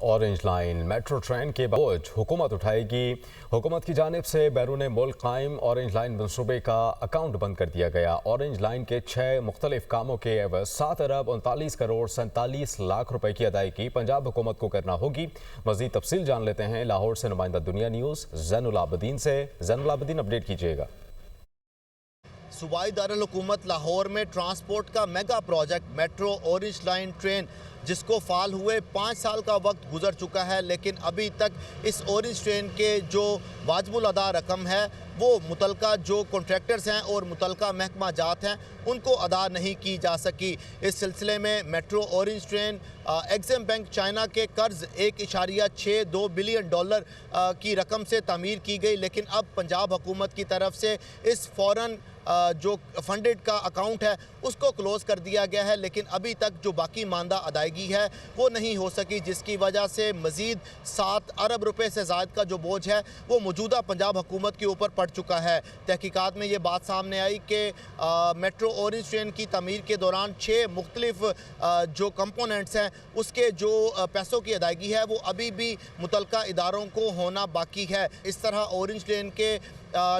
Orange line metro train के बोझ हुकूमत उठाएगी। हुकूमत की जानिब से बैरून मुल्क कायम ऑरेंज लाइन मनसूबे का अकाउंट बंद कर दिया गया। ऑरेंज लाइन के 6 मुख्तलिफ कामों के एवज 7 अरब 39 करोड़ 47 लाख रुपए की अदायगी पंजाब हुकूमत को करना होगी। मजीद तफसील जान लेते हैं लाहौर से नुमाइंदा दुनिया न्यूज़ जैनुल आबदीन से। जैनुल आबदीन, अपडेट कीजिएगा। सूबाई दारुल हुकूमत लाहौर में ट्रांसपोर्ट का mega project metro orange line train जिसको फाल हुए 5 साल का वक्त गुजर चुका है, लेकिन अभी तक इस ऑरेंज ट्रेन के जो वाजिबुल अदा रकम है वो मुतलका जो कॉन्ट्रैक्टर्स हैं और मुतलका महकमा जात हैं उनको अदा नहीं की जा सकी। इस सिलसिले में metro orange train EXIM bank China के कर्ज 1.62 बिलियन डॉलर की रकम से तामीर की गई, लेकिन अब पंजाब हुकूमत की तरफ से इस फ़ौरन जो फंडेड का अकाउंट है उसको क्लोज़ कर दिया गया है, लेकिन अभी तक जो बाकी मानदा अदायगी है वो नहीं हो सकी, जिसकी वजह से मज़ीद 7 अरब रुपए से ज़ायद का जो बोझ है वो मौजूदा पंजाब हुकूमत के ऊपर पड़ चुका है। तहकीकात में ये बात सामने आई कि मेट्रो ऑरेंज ट्रेन की तमीर के दौरान 6 मुख्तलिफ जो कंपोनेंट्स हैं उसके जो पैसों की अदायगी है वो अभी भी मुतलका इदारों को होना बाकी है। इस तरह ऑरेंज ट्रेन के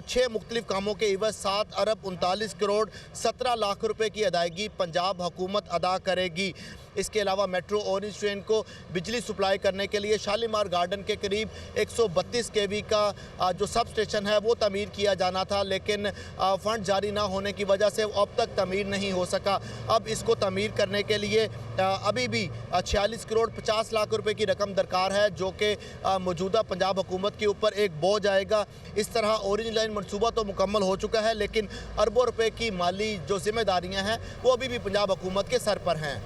6 मुख्तलिफ कामों के एवज 7 अरब 39 करोड़ 17 लाख रुपए की अदायगी पंजाब हुकूमत अदा करेगी। इसके अलावा मेट्रो ऑरेंज ट्रेन को बिजली सप्लाई करने के लिए शालीमार गार्डन के करीब 132 केवी का जो सब स्टेशन है वो तमीर किया जाना था, लेकिन फ़ंड जारी ना होने की वजह से अब तक तमीर नहीं हो सका। अब इसको तमीर करने के लिए अभी भी 46 करोड़ 50 लाख रुपए की रकम दरकार है, जो कि मौजूदा पंजाब हुकूमत के ऊपर एक बोझ आएगा। इस तरह ऑरेंज लाइन मनसूबा तो मुकम्मल हो चुका है, लेकिन अरबों रुपए की माली जो जिम्मेदारियाँ हैं वो अभी भी पंजाब हुकूमत के सर पर हैं।